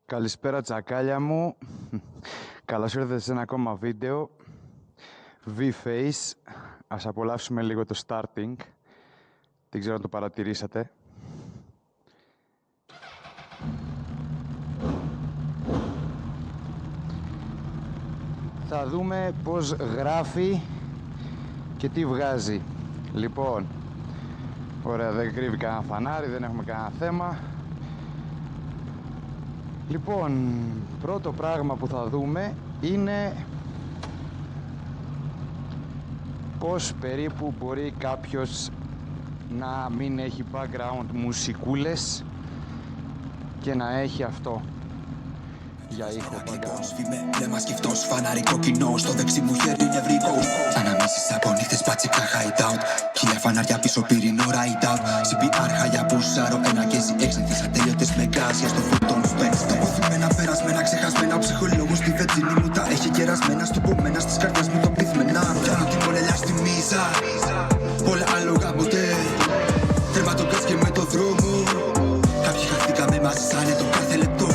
Καλησπέρα τσακάλια μου. Καλώς ήρθατε σε ένα ακόμα βίντεο V-Face. Ας απολαύσουμε λίγο το starting. Δεν ξέρω αν το παρατηρήσατε. Θα δούμε πως γράφει και τι βγάζει. Λοιπόν, ωραία, δεν κρύβει κανένα φανάρι, δεν έχουμε κανένα θέμα. Λοιπόν, πρώτο πράγμα που θα δούμε είναι πως περίπου μπορεί κάποιος να μην έχει background μουσικούλες και να έχει αυτό για ήχο background. Βλέμμα σκυφτός, φανάρι κοκκινό, στο δεξί μου χέρι νευρικό. Αναμίσεις από νύχτες, μπάτσικα hideout. Χίλια φανάρια πίσω πυρηνό ride out. CPR χαλιά πουσάρω, ένα και εσύ έξενθες ατέλειωτες με γκάσια στο φωτόν σπέξ. Τα ποθημένα, περασμένα, ξεχασμένα, ο ψυχολόγος στη βετζίνη μου τα έχει κερασμένα. Στο πομένα, στις καρδιάς μου το πυθμένα. Πιάνω την μολελιά στη μίζα, πολλά άλογα ποτέ. Τερματοκάς και με το δρόμο. Κάποιοι χαθήκαμε μαζί σαν το κάθε λεπτό.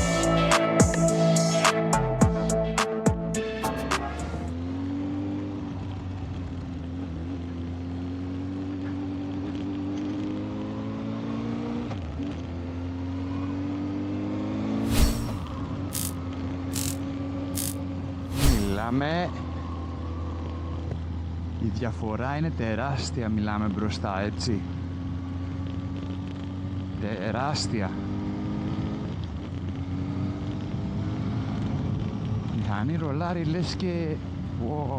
Η διαφορά είναι τεράστια, μιλάμε μπροστά, έτσι. Τεράστια. Μηχανή ρολάρι, λες και...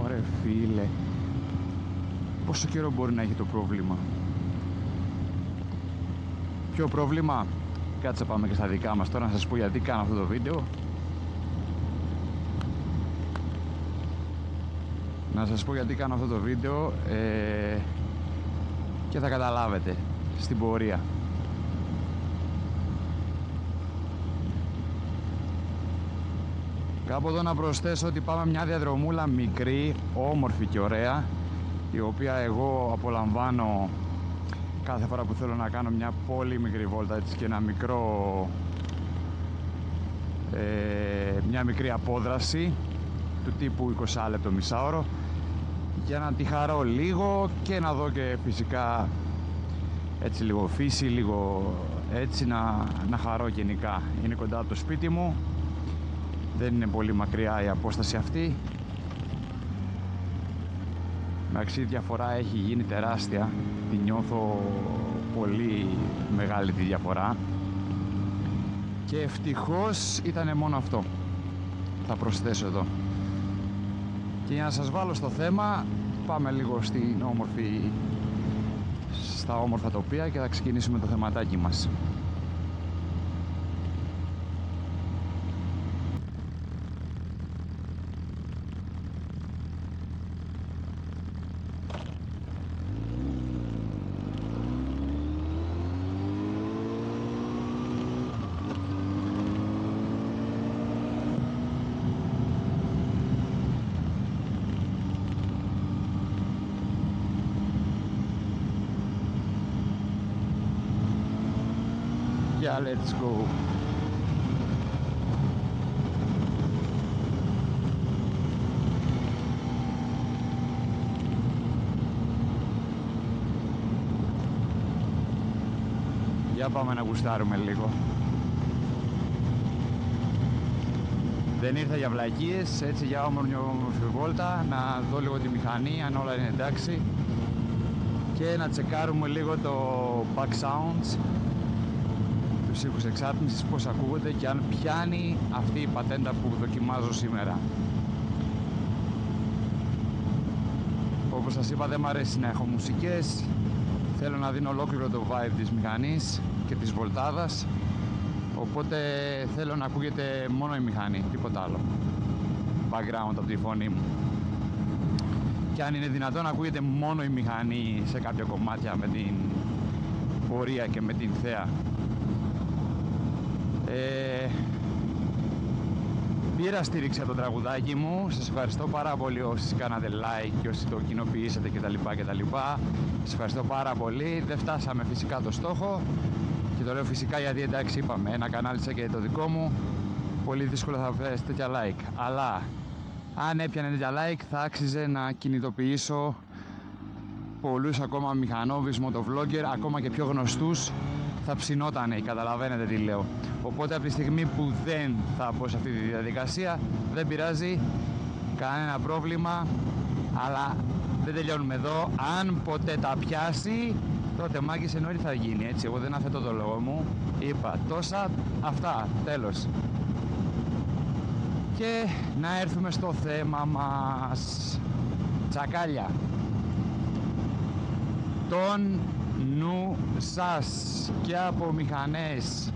Ωρε φίλε. Πόσο καιρό μπορεί να έχει το πρόβλημα? Ποιο πρόβλημα? Κάτσε πάμε και στα δικά μας τώρα να σας πω γιατί κάνω αυτό το βίντεο. Να σας πω γιατί κάνω αυτό το βίντεο και θα καταλάβετε στην πορεία. Κάπου εδώ να προσθέσω ότι πάμε μια διαδρομούλα μικρή, όμορφη και ωραία, η οποία εγώ απολαμβάνω κάθε φορά που θέλω να κάνω μια πολύ μικρή βόλτα, έτσι, και ένα μικρό μια μικρή απόδραση του τύπου 20 λεπτό, μισάωρο, για να τη χαρώ λίγο και να δω και φυσικά έτσι λίγο φύση, λίγο έτσι να χαρώ γενικά. Είναι κοντά από το σπίτι μου, δεν είναι πολύ μακριά η απόσταση αυτή. Εντάξει, η διαφορά έχει γίνει τεράστια, τη νιώθω πολύ μεγάλη τη διαφορά και ευτυχώς ήταν μόνο αυτό, θα προσθέσω εδώ. Και για να σας βάλω στο θέμα, πάμε λίγο στα όμορφα τοπία και θα ξεκινήσουμε το θεματάκι μας. Yeah, let's go. Για πάμε να γουστάρουμε λίγο. Δεν ήρθα για βλακίες, έτσι για όμορφη βόλτα, να δω λίγο τη μηχανή, αν όλα είναι εντάξει, και να τσεκάρουμε λίγο το back sounds, τους ήχους εξάρτησης, πώς ακούγονται και αν πιάνει αυτή η πατέντα που δοκιμάζω σήμερα. Όπως σας είπα, δεν μου αρέσει να έχω μουσικές, θέλω να δίνω ολόκληρο το vibe της μηχανής και της βολτάδας, οπότε θέλω να ακούγεται μόνο η μηχανή, τίποτα άλλο background από τη φωνή μου. Και αν είναι δυνατόν να ακούγεται μόνο η μηχανή σε κάποια κομμάτια με την πορεία και με την θέα. Πήρα στήριξη από το τραγουδάκι μου. Σας ευχαριστώ πάρα πολύ όσοι κάνατε like και όσοι το κοινοποιήσατε κτλ. Σας ευχαριστώ πάρα πολύ. Δεν φτάσαμε φυσικά το στόχο και το λέω φυσικά γιατί εντάξει είπαμε ένα κανάλι σαν και το δικό μου πολύ δύσκολο θα βρεις τέτοια like. Αλλά αν έπιανε τέτοια like θα άξιζε να κινητοποιήσω πολλούς ακόμα μηχανόβιους, μοτοβλόγκερ, ακόμα και πιο γνωστούς. Θα ψινότανε, καταλαβαίνετε τι λέω. Οπότε από τη στιγμή που δεν θα πω σε αυτή τη διαδικασία, δεν πειράζει, κανένα πρόβλημα, αλλά δεν τελειώνουμε εδώ. Αν ποτέ τα πιάσει, τότε μάγκες εννοεί θα γίνει, έτσι. Εγώ δεν αφέτω το λόγο μου, είπα τόσα, αυτά, τέλος. Και να έρθουμε στο θέμα μας. Τσακάλια. Τον νου σας και από μηχανές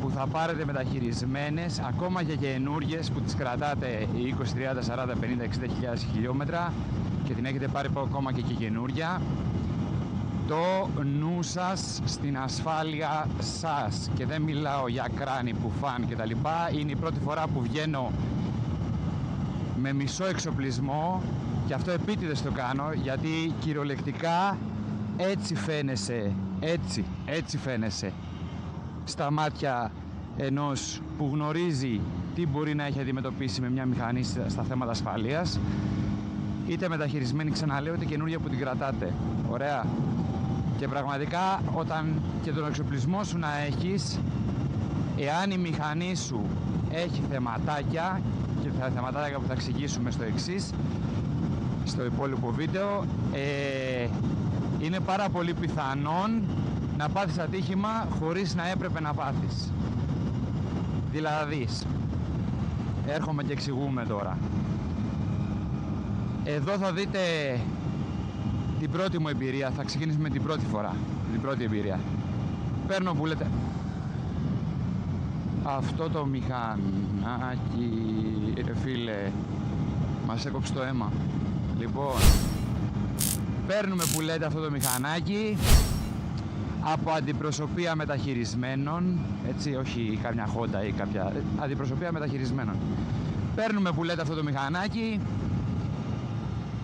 που θα πάρετε μεταχειρισμένες, ακόμα και καινούργιες που τις κρατάτε 20, 30, 40, 50, 60 χιλιάδες χιλιόμετρα και την έχετε πάρει ακόμα και καινούργια. Το νου σας στην ασφάλεια σας, και δεν μιλάω για κράνη που φαν και τα λοιπά. Είναι η πρώτη φορά που βγαίνω με μισό εξοπλισμό και αυτό επίτηδες το κάνω, γιατί κυριολεκτικά έτσι φαίνεσαι, έτσι φαίνεσαι στα μάτια ενός που γνωρίζει τι μπορεί να έχει αντιμετωπίσει με μια μηχανή στα θέματα ασφαλείας, είτε μεταχειρισμένη, ξαναλέω, είτε καινούργια που την κρατάτε. Ωραία. Και πραγματικά όταν και τον εξοπλισμό σου να έχεις, εάν η μηχανή σου έχει θεματάκια, και τα θεματάκια που θα εξηγήσουμε στο εξής, στο υπόλοιπο βίντεο, είναι πάρα πολύ πιθανόν να πάθεις ατύχημα χωρίς να έπρεπε να πάθεις. Δηλαδή, έρχομαι και εξηγούμε τώρα. Εδώ θα δείτε την πρώτη μου εμπειρία, θα ξεκινήσουμε με την πρώτη φορά, την πρώτη εμπειρία. Παίρνω που λέτε αυτό το μηχανάκι, ρε φίλε, μας έκοψε το αίμα. Λοιπόν, παίρνουμε που λέτε αυτό το μηχανάκι από αντιπροσωπεία μεταχειρισμένων, έτσι, όχι καμιά Honda ή κάποια αντιπροσωπεία μεταχειρισμένων. Παίρνουμε που λέτε αυτό το μηχανάκι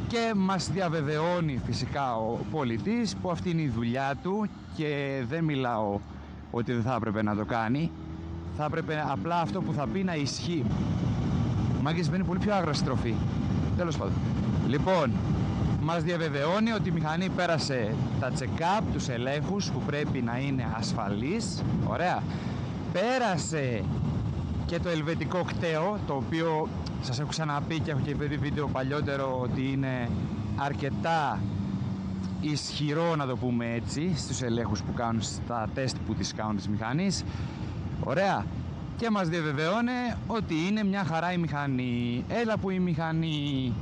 και μας διαβεβαιώνει φυσικά ο πολιτής που αυτή είναι η δουλειά του και δεν μιλάω ότι δεν θα έπρεπε να το κάνει, θα έπρεπε απλά αυτό που θα πει να ισχύει. Μάγκες, μπαίνει πολύ πιο άγραση τροφή. Τέλος πάντων. Λοιπόν, μας διαβεβαιώνει ότι η μηχανή πέρασε τα check-up, τους ελέγχους που πρέπει να είναι ασφαλής. Ωραία. Πέρασε και το ελβετικό κτέο, το οποίο σας έχω ξαναπεί και έχω και βρει βίντεο παλιότερο ότι είναι αρκετά ισχυρό, να το πούμε έτσι, στους ελέγχους που κάνουν, στα τεστ που τις κάνουν της μηχανής. Ωραία. Και μας διαβεβαιώνει ότι είναι μια χαρά η μηχανή. Έλα που η μηχανή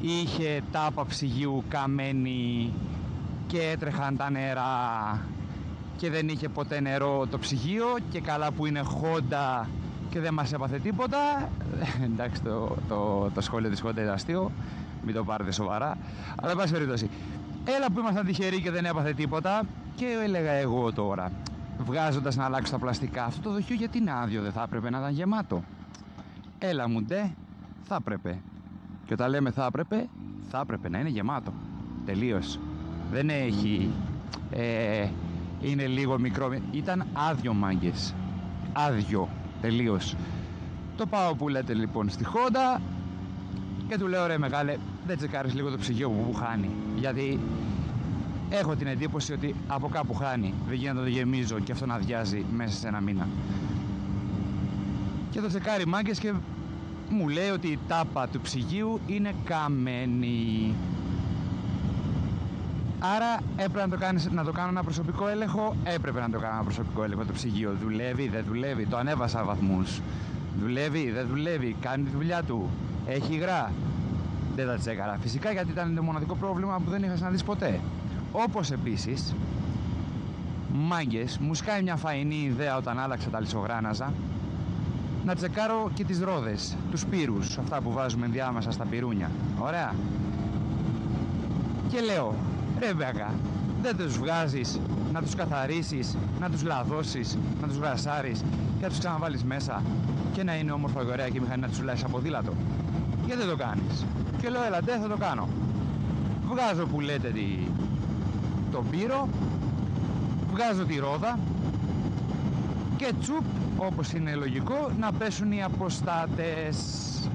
είχε τάπα ψυγείου καμένη και έτρεχαν τα νερά και δεν είχε ποτέ νερό το ψυγείο, και καλά που είναι Honda και δεν μας έπαθε τίποτα. Εντάξει, το σχόλιο της Honda είναι αστείο, μην το πάρετε σοβαρά, αλλά εν πάση περιπτώσει, έλα που ήμασταν τυχεροί και δεν έπαθε τίποτα. Και έλεγα εγώ τώρα, βγάζοντας να αλλάξω τα πλαστικά, αυτό το δοχείο γιατί είναι άδειο, δεν θα έπρεπε να ήταν γεμάτο? Έλα μου ντε, θα έπρεπε. Και όταν λέμε θα έπρεπε να είναι γεμάτο. Τελείως. Δεν έχει, είναι λίγο μικρό. Ήταν άδειο, μάγκες. Άδειο. Τελείως. Το πάω που λέτε λοιπόν στη Honda και του λέω, ρε μεγάλε, δεν τσεκάρεις λίγο το ψυγείο που χάνει? Γιατί έχω την εντύπωση ότι από κάπου χάνει. Δεν γίνεται να το γεμίζω και αυτό να αδειάζει μέσα σε ένα μήνα. Και το τσεκάρει, μάγκες, και μου λέει ότι η τάπα του ψυγείου είναι καμένη. Άρα έπρεπε να το κάνω ένα προσωπικό έλεγχο. Έπρεπε να το κάνω ένα προσωπικό έλεγχο το ψυγείο. Δουλεύει, δεν δουλεύει? Το ανέβασα βαθμούς. Δουλεύει, δεν δουλεύει? Κάνει τη δουλειά του? Έχει υγρά? Δεν τα τσέκαρα. Φυσικά, γιατί ήταν το μοναδικό πρόβλημα που δεν είχα συναντήσει ποτέ. Όπως επίσης, μάγκες, μου σκάει μια φαϊνή ιδέα όταν άλλαξα τα λισογράναζα να τσεκάρω και τις ρόδες, τους πύρους, αυτά που βάζουμε ενδιάμεσα στα πυρούνια. Ωραία. Και λέω, ρε μπέκα, δεν τους βγάζεις να τους καθαρίσεις, να τους λαδώσεις, να τους βρασάρεις και να τους ξαναβάλεις μέσα και να είναι όμορφα και ωραία και η μηχανή να τους λες από ποδήλατο? Γιατί δεν το κάνεις? Και λέω, έλα ντε, θα το κάνω. Βγάζω που λέτε τον πύρο, βγάζω τη ρόδα Και τσουπ, όπως είναι λογικό, να πέσουν οι αποστάτες.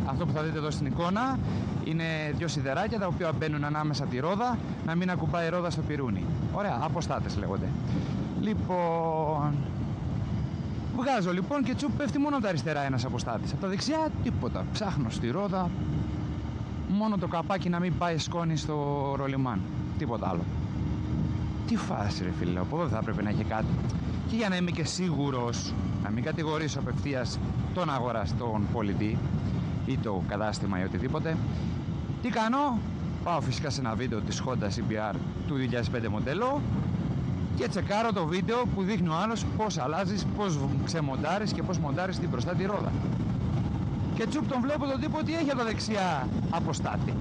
Αυτό που θα δείτε εδώ στην εικόνα είναι δύο σιδεράκια τα οποία μπαίνουν ανάμεσα τη ρόδα, να μην ακουμπάει η ρόδα στο πυρούνι. Ωραία, αποστάτες λέγονται. Λοιπόν, βγάζω λοιπόν και τσουπ, πέφτει μόνο από τα αριστερά ένας αποστάτης. Από τα δεξιά τίποτα. Ψάχνω στη ρόδα, μόνο το καπάκι να μην πάει σκόνη στο ρολιμάν. Τίποτα άλλο. Τι φάση ρε φίλε, από εδώ θα έπρεπε να έχει κάτι. Και για να είμαι και σίγουρος, να μην κατηγορήσω απευθείας τον αγοραστόν πολιτή ή το κατάστημα ή οτιδήποτε, τι κάνω, πάω φυσικά σε ένα βίντεο της Honda CBR του 2005 μοντέλο και τσεκάρω το βίντεο που δείχνει ο άλλος πώς αλλάζεις, πώς ξεμοντάρεις και πώς μοντάρεις την μπροστά τη ρόδα. Και τσουπ τον βλέπω τον τύπο ότι έχει από τα δεξιά αποστάτη.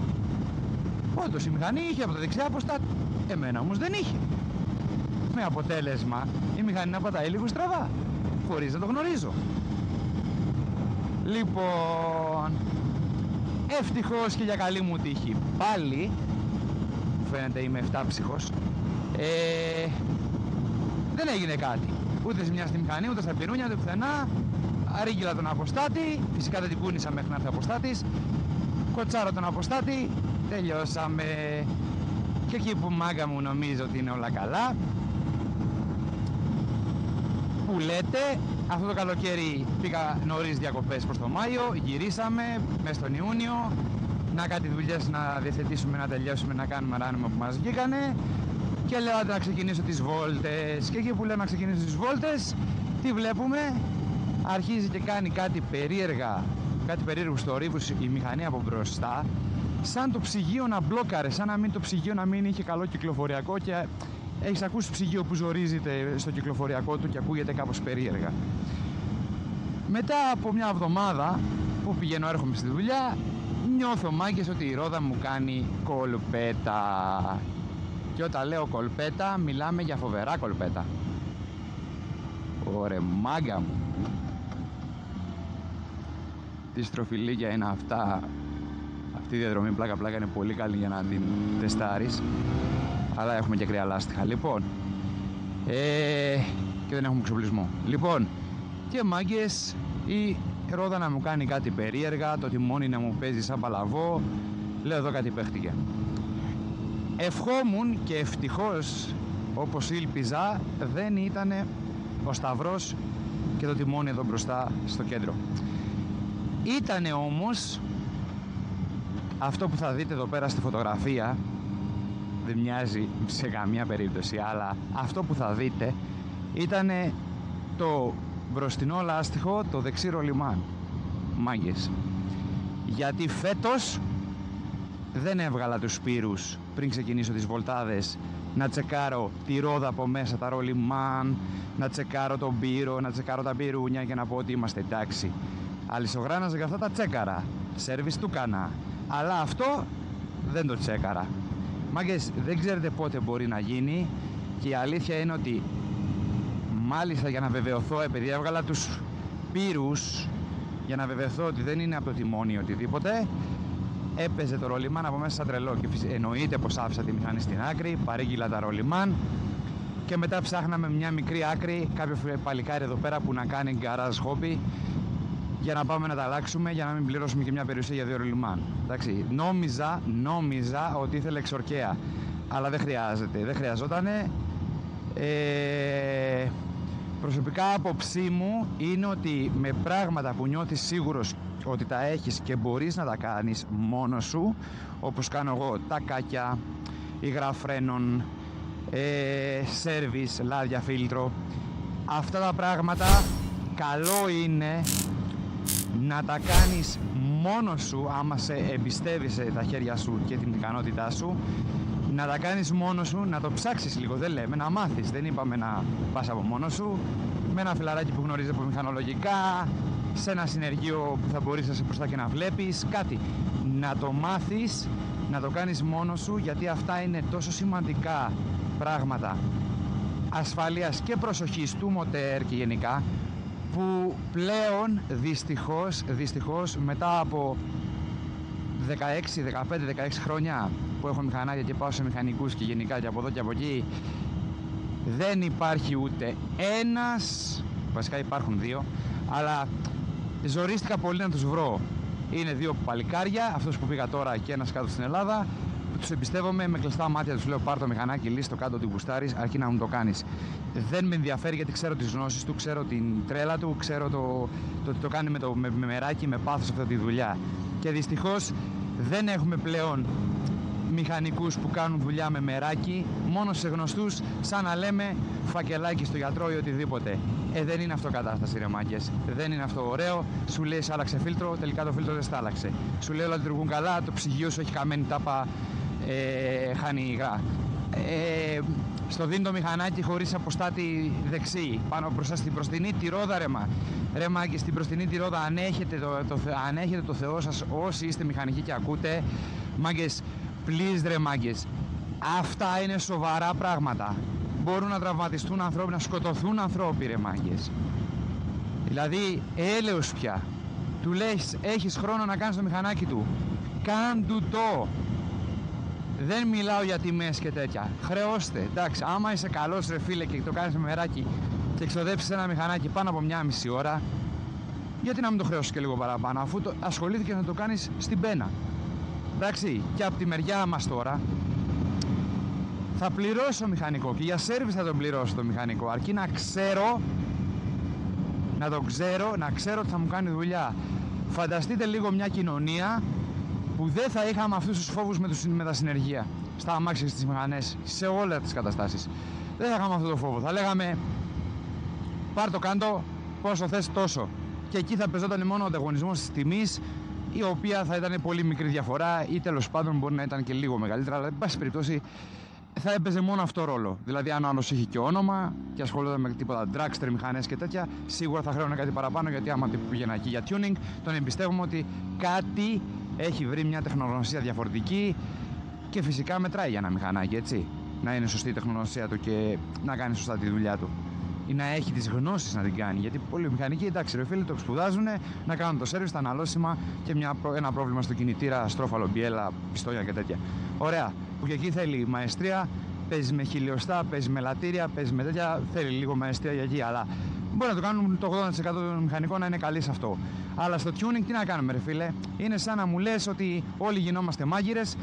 Όντως η μηχανή είχε από τα δεξιά αποστάτη, εμένα όμως δεν είχε. Με αποτέλεσμα η μηχανή να πατάει λίγο στραβά, χωρίς να το γνωρίζω. Λοιπόν, ευτυχώς και για καλή μου τύχη πάλι, φαίνεται είμαι εφτάψυχος, δεν έγινε κάτι. Ούτε ζημιά στη μηχανή, ούτε στα πυρούνια, ούτε πουθενά. Αρήγγυλα τον αποστάτη, φυσικά δεν την κούνησα μέχρι να έρθει ο αποστάτης. Κοτσάρω τον αποστάτη, τελειώσαμε. Και εκεί που μάγκα μου νομίζω ότι είναι όλα καλά, που λέτε, αυτό το καλοκαίρι πήγα νωρίς διακοπές προς το Μάιο, γυρίσαμε μέσα στον Ιούνιο, να κάτι δουλειές να διαθετήσουμε, να τελειώσουμε, να κάνουμε ράνουμε που μας βγήκανε και λέω να ξεκινήσω τις βόλτες. Και εκεί που λέω να ξεκινήσω τις βόλτες, τι βλέπουμε, αρχίζει και κάνει κάτι περίεργα, κάτι περίεργους θορύβους η μηχανή από μπροστά, σαν το ψυγείο να μπλόκαρε, σαν να μην το ψυγείο να μην είχε καλό κυκλοφοριακό και έχεις ακούσει ψυγείο που ζορίζεται στο κυκλοφοριακό του και ακούγεται κάπως περίεργα. Μετά από μια εβδομάδα που πηγαίνω έρχομαι στη δουλειά, νιώθω μάγκες ότι η ρόδα μου κάνει κολπέτα. Και όταν λέω κολπέτα, μιλάμε για φοβερά κολπέτα. Ωρε μάγκα μου. Τι στροφιλίκια είναι αυτά. Αυτή η διαδρομή πλάκα-πλάκα είναι πολύ καλή για να την τεστάρεις. Αλλά έχουμε και κρύα λάστιχα. Λοιπόν, και δεν έχουμε εξοπλισμό. Λοιπόν, και μάγκες, η ρόδα να μου κάνει κάτι περίεργα, το τιμόνι να μου παίζει σαν παλαβό. Λέω εδώ κάτι παίχτηκε. Ευχόμουν και ευτυχώς, όπως ήλπιζα, δεν ήταν ο σταυρός και το τιμόνι εδώ μπροστά στο κέντρο. Ήτανε όμως αυτό που θα δείτε εδώ πέρα στη φωτογραφία, δεν μοιάζει σε καμία περίπτωση, αλλά αυτό που θα δείτε ήτανε το μπροστινό λάστιχο, το δεξί ρολιμάν. Μάγκες. Γιατί φέτος δεν έβγαλα τους σπύρους πριν ξεκινήσω τις βολτάδες να τσεκάρω τη ρόδα από μέσα, τα ρολιμάν, να τσεκάρω τον πύρο, να τσεκάρω τα πυρούνια και να πω ότι είμαστε εντάξει. Αλυσογράναζα και αυτά τα τσέκαρα, σέρβις του κάνα, αλλά αυτό δεν το τσέκαρα. Μάγκες, δεν ξέρετε πότε μπορεί να γίνει και η αλήθεια είναι ότι μάλιστα για να βεβαιωθώ, επειδή έβγαλα τους πύρους για να βεβαιωθώ ότι δεν είναι από το τιμόνι ή οτιδήποτε, έπαιζε το ρολιμάν από μέσα σαν τρελό και εννοείται πως άφησα τη μηχανή στην άκρη, παρήγγειλα τα ρολιμάν και μετά ψάχναμε μια μικρή άκρη, κάποιο παλικάρι εδώ πέρα που να κάνει garage hobby για να πάμε να τα αλλάξουμε, για να μην πληρώσουμε και μια περιουσία για 2 ρολιμάν. Εντάξει, νόμιζα ότι ήθελε εξορκαία, αλλά δεν χρειάζεται, δεν χρειαζότανε. Προσωπικά άποψή μου είναι ότι με πράγματα που νιώθεις σίγουρος ότι τα έχεις και μπορείς να τα κάνεις μόνος σου, όπως κάνω εγώ, τα κάκια, υγρά φρένων, σέρβις, λάδια, φίλτρο, αυτά τα πράγματα καλό είναι να τα κάνεις μόνος σου, άμα σε εμπιστεύεσαι τα χέρια σου και την ικανότητά σου, να τα κάνεις μόνος σου, να το ψάξεις λίγο, δεν λέμε, να μάθεις, δεν είπαμε να πας από μόνος σου, με ένα φιλαράκι που γνωρίζει από μηχανολογικά, σε ένα συνεργείο που θα μπορείς να σε μπροστά και να βλέπεις, κάτι. Να το μάθεις, να το κάνεις μόνος σου, γιατί αυτά είναι τόσο σημαντικά πράγματα ασφαλείας και προσοχής του μοτέρ και γενικά, που πλέον δυστυχώς μετά από 15-16 χρόνια που έχω μηχανάκια και πάω σε μηχανικούς και γενικά και από εδώ και από εκεί, δεν υπάρχει ούτε ένας βασικά υπάρχουν δύο, αλλά ζορίστηκα πολύ να τους βρω. Είναι δύο παλικάρια, αυτός που πήγα τώρα και ένας κάτω στην Ελλάδα, που τους εμπιστεύομαι με κλειστά μάτια. Τους λέω: πάρ' το μηχανάκι, λύσει το κάτω, ότι γουστάρεις, αρκεί να μου το κάνεις. Δεν με ενδιαφέρει, γιατί ξέρω τις γνώσεις του, ξέρω την τρέλα του, ξέρω το ότι το κάνει με μεράκι, με πάθος αυτή τη δουλειά. Και δυστυχώς δεν έχουμε πλέον μηχανικούς που κάνουν δουλειά με μεράκι, μόνο σε γνωστούς, σαν να λέμε φακελάκι στο γιατρό ή οτιδήποτε. Δεν είναι αυτό κατάσταση, ρε μάγκες. Δεν είναι αυτό ωραίο. Σου λέει σε άλλαξε φίλτρο, τελικά το φίλτρο δεν στα άλλαξε. Σου λέει όλα λειτουργούν καλά, το ψυγείο σου έχει χαμένη τάπα, χάνει υγρά. Στο δίνει το μηχανάκι χωρίς αποστάτη δεξί, πάνω μπροστά στην μπροστινή τη ρόδα, ρε μάγκες, στην μπροστινή τη ρόδα. Αν έχετε το Θεό σας, όσοι είστε μηχανικοί και ακούτε, μάγκες, please, ρε μάγκες, αυτά είναι σοβαρά πράγματα. Μπορούν να τραυματιστούν ανθρώποι, να σκοτωθούν ανθρώποι, ρε μάγκες. Δηλαδή, έλεος πια. Του λες, έχεις χρόνο να κάνεις το μηχανάκι του, κάν του το. Δεν μιλάω για τιμές και τέτοια. Χρεώστε, εντάξει, άμα είσαι καλός, ρε φίλε, και το κάνεις με μεράκι και εξοδέψεις ένα μηχανάκι πάνω από 1,5 ώρα, γιατί να μην το χρεώσεις και λίγο παραπάνω, αφού ασχολήθηκες να το κάνεις στην πένα. Εντάξει, και από τη μεριά μας τώρα θα πληρώσω το μηχανικό, και για σέρβις θα τον πληρώσω το μηχανικό, αρκεί να ξέρω, να ξέρω ότι θα μου κάνει δουλειά. Φανταστείτε λίγο μια κοινωνία που δεν θα είχαμε αυτούς τους φόβους με τα συνεργεία, στα αμάξια και στις μηχανές, σε όλες τις καταστάσεις. Δεν θα είχαμε αυτό το φόβο. Θα λέγαμε: πάρ' το κάτω, πόσο θες τόσο. Και εκεί θα πεζόταν μόνο ο ανταγωνισμός της τιμής, η οποία θα ήταν πολύ μικρή διαφορά, ή τέλος πάντων μπορεί να ήταν και λίγο μεγαλύτερα, αλλά εν πάση περιπτώσει θα έπαιζε μόνο αυτό ρόλο. Δηλαδή, αν ο άλλος είχε και όνομα και ασχολούνταν με τίποτα dragster μηχανές και τέτοια, σίγουρα θα χρέωνε κάτι παραπάνω, γιατί άμα πήγαινε εκεί για tuning, τον εμπιστεύομαι ότι κάτι έχει βρει, μια τεχνογνωσία διαφορετική, και φυσικά μετράει για ένα μηχανάκι, έτσι. Να είναι σωστή η τεχνογνωσία του και να κάνει σωστά τη δουλειά του. Ή να έχει τις γνώσεις να την κάνει. Γιατί πολλοί μηχανικοί, εντάξει, ρε φίλοι, το σπουδάζουν, να κάνουν το σέρβις, τα αναλώσιμα και ένα πρόβλημα στο κινητήρα, στρόφαλο, μπιέλα, πιστόλια και τέτοια. Ωραία. Που και εκεί θέλει μαεστρία, παίζει με χιλιοστά, παίζει με λατήρια, παίζει με τέτοια. Θέλει λίγο μαεστρία για εκεί, αλλά μπορεί να το κάνουν το 80% των μηχανικών να είναι καλοί σε αυτό. Αλλά στο tuning τι να κάνουμε, ρε φίλε? Είναι σαν να μου λες ότι όλοι γινόμαστε μάγειρες,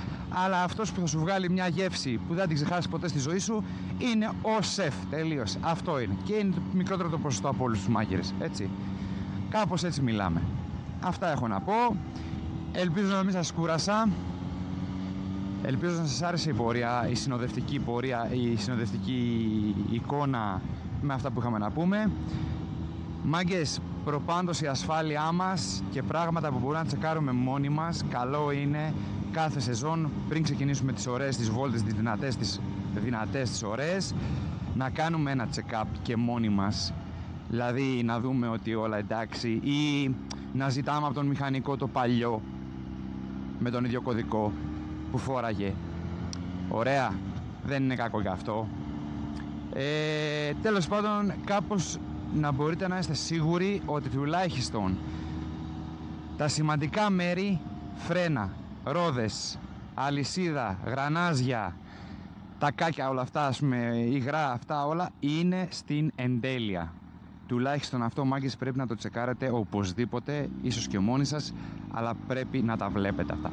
αλλά αυτός που θα σου βγάλει μια γεύση που δεν την ξεχάσεις ποτέ στη ζωή σου είναι ο σεφ. Τελείως. Αυτό είναι. Και είναι το μικρότερο το ποσοστό από όλους τους μάγειρες. Έτσι. Κάπως έτσι μιλάμε. Αυτά έχω να πω. Ελπίζω να μην σας κούρασα. Ελπίζω να σας άρεσε η πορεία, η συνοδευτική εικόνα με αυτά που είχαμε να πούμε. Μάγκες, προπάντως η ασφάλειά μας και πράγματα που μπορούμε να τσεκάρουμε μόνοι μας, καλό είναι κάθε σεζόν, πριν ξεκινήσουμε τις ωραίες, τις βόλτες, τις δυνατές, τις ωραίες, να κάνουμε ένα check-up και μόνοι μας. Δηλαδή να δούμε ότι όλα εντάξει, ή να ζητάμε από τον μηχανικό το παλιό με τον ίδιο κωδικό που φόραγε. Ωραία, δεν είναι κακό γι' αυτό. Τέλος πάντων, κάπως να μπορείτε να είστε σίγουροι ότι τουλάχιστον τα σημαντικά μέρη, φρένα, ρόδες, αλυσίδα, γρανάζια, τα κάκια, όλα αυτά, ας πούμε, υγρά, αυτά όλα είναι στην εντέλεια. Τουλάχιστον αυτό, μάγκες, πρέπει να το τσεκάρετε οπωσδήποτε, ίσως και μόνοι σας, αλλά πρέπει να τα βλέπετε αυτά.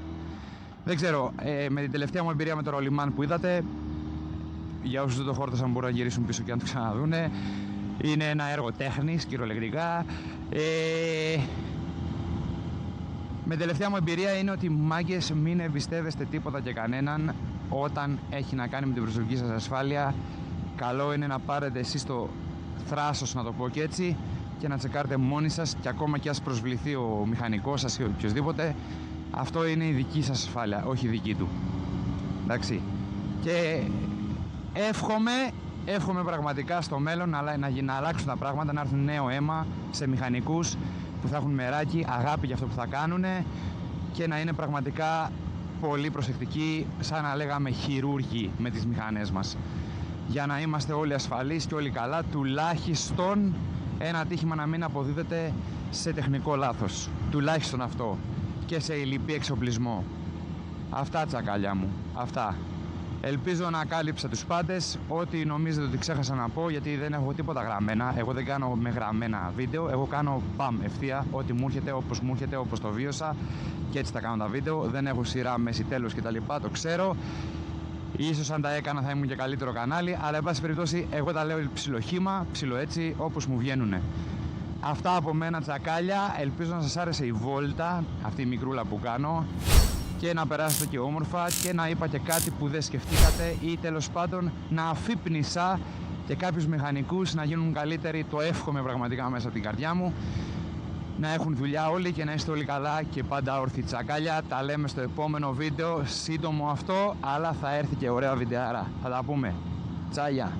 Δεν ξέρω, με την τελευταία μου εμπειρία με το ρολιμάν που είδατε, για όσους δεν το χόρτασαν μπορούν να γυρίσουν πίσω και να το ξαναδούνε, είναι ένα έργο τέχνης, κυριολεκτικά. Με την τελευταία μου εμπειρία είναι ότι, μάγκες, μην εμπιστεύεστε τίποτα και κανέναν όταν έχει να κάνει με την προσωπική σας ασφάλεια. Καλό είναι να πάρετε εσείς το θράσος, να το πω και έτσι, και να τσεκάρετε μόνοι σας, και ακόμα και ας προσβληθεί ο μηχανικός σας ή οποιοδήποτε, αυτό είναι η δική σας ασφάλεια, όχι η δική του. Εντάξει. Και εύχομαι πραγματικά στο μέλλον να αλλάξουν τα πράγματα, να έρθουν νέο αίμα σε μηχανικούς που θα έχουν μεράκι, αγάπη για αυτό που θα κάνουν, και να είναι πραγματικά πολύ προσεκτικοί, σαν να λέγαμε χειρούργοι με τις μηχανές μας, για να είμαστε όλοι ασφαλείς και όλοι καλά, τουλάχιστον ένα ατύχημα να μην αποδίδεται σε τεχνικό λάθος, τουλάχιστον αυτό, και σε ηλιπή εξοπλισμό. Αυτά, τσακαλιά μου, αυτά. Ελπίζω να κάλυψα τους πάντες. Ό,τι νομίζετε ότι ξέχασα να πω, γιατί δεν έχω τίποτα γραμμένα. Εγώ δεν κάνω με γραμμένα βίντεο. Εγώ κάνω μπαμ ευθεία. Ό,τι μου έρχεται, όπως μου έρχεται, όπως το βίωσα. Και έτσι τα κάνω τα βίντεο. Δεν έχω σειρά, μέση, τέλος κτλ. Το ξέρω. Ίσως αν τα έκανα θα ήμουν και καλύτερο κανάλι. Αλλά εν πάση περιπτώσει, εγώ τα λέω ψιλοχήμα, ψιλοέτσι, όπως μου βγαίνουνε. Αυτά από μένα, τσακάλια. Ελπίζω να σας άρεσε η βόλτα, αυτή η μικρούλα που κάνω, και να περάσετε και όμορφα και να είπα και κάτι που δεν σκεφτήκατε, ή τέλος πάντων να αφύπνισα και κάποιους μηχανικούς να γίνουν καλύτεροι. Το εύχομαι πραγματικά μέσα από την καρδιά μου. Να έχουν δουλειά όλοι και να είστε όλοι καλά και πάντα όρθιοι, τσακάλια. Τα λέμε στο επόμενο βίντεο, σύντομο αυτό, αλλά θα έρθει και ωραία βιντεάρα. Θα τα πούμε. Τσάγια.